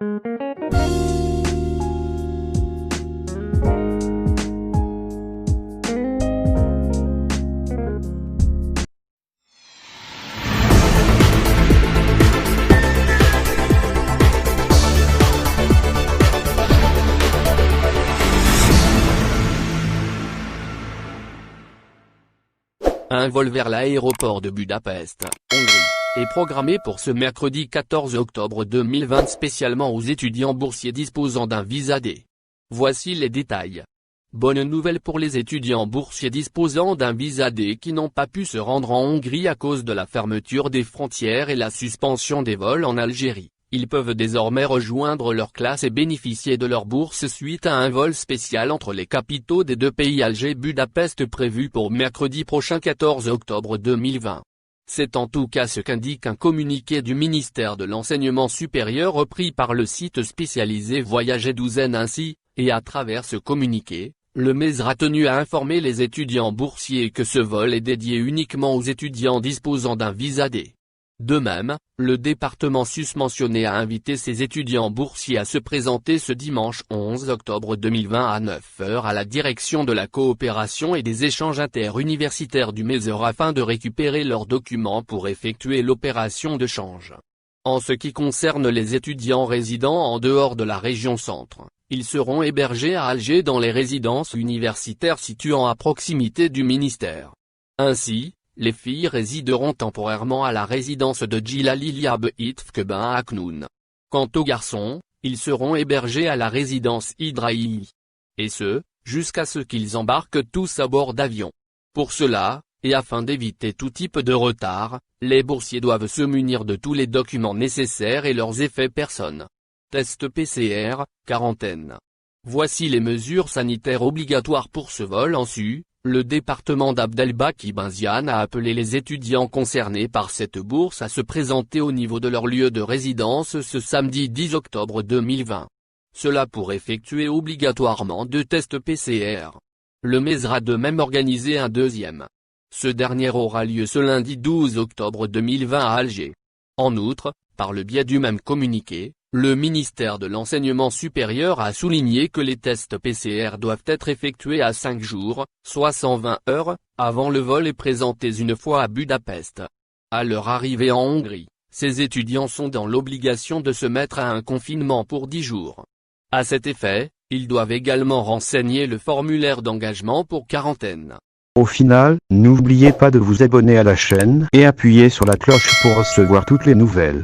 Un vol vers l'aéroport de Budapest, Hongrie, est programmé pour ce mercredi 14 octobre 2020 spécialement aux étudiants boursiers disposant d'un visa D. Voici les détails. Bonne nouvelle pour les étudiants boursiers disposant d'un visa D qui n'ont pas pu se rendre en Hongrie à cause de la fermeture des frontières et la suspension des vols en Algérie. Ils peuvent désormais rejoindre leur classe et bénéficier de leur bourse suite à un vol spécial entre les capitaux des deux pays Alger et Budapest prévu pour mercredi prochain 14 octobre 2020. C'est en tout cas ce qu'indique un communiqué du ministère de l'Enseignement supérieur repris par le site spécialisé Voyager Douzaine ainsi, et à travers ce communiqué, le MESR a tenu à informer les étudiants boursiers que ce vol est dédié uniquement aux étudiants disposant d'un visa D. De même, le département susmentionné a invité ses étudiants boursiers à se présenter ce dimanche 11 octobre 2020 à 9 h à la direction de la coopération et des échanges interuniversitaires du MESR afin de récupérer leurs documents pour effectuer l'opération de change. En ce qui concerne les étudiants résidant en dehors de la région centre, ils seront hébergés à Alger dans les résidences universitaires situant à proximité du ministère. Ainsi, les filles résideront temporairement à la résidence de Djilaliliya Beitfkeben à Aknoun. Quant aux garçons, ils seront hébergés à la résidence Hydraïli. Et ce, jusqu'à ce qu'ils embarquent tous à bord d'avion. Pour cela, et afin d'éviter tout type de retard, les boursiers doivent se munir de tous les documents nécessaires et leurs effets personnes. Test PCR, quarantaine. Voici les mesures sanitaires obligatoires pour ce vol en Su. Le département d'Abdelbaki Ben Ziane a appelé les étudiants concernés par cette bourse à se présenter au niveau de leur lieu de résidence ce samedi 10 octobre 2020. Cela pour effectuer obligatoirement 2 tests PCR. Le MESR a de même organisé un deuxième. Ce dernier aura lieu ce lundi 12 octobre 2020 à Alger. En outre, par le biais du même communiqué, le ministère de l'Enseignement supérieur a souligné que les tests PCR doivent être effectués à 5 jours, soit 120 heures, avant le vol et présentés une fois à Budapest. À leur arrivée en Hongrie, ces étudiants sont dans l'obligation de se mettre à un confinement pour 10 jours. À cet effet, ils doivent également renseigner le formulaire d'engagement pour quarantaine. Au final, n'oubliez pas de vous abonner à la chaîne et appuyer sur la cloche pour recevoir toutes les nouvelles.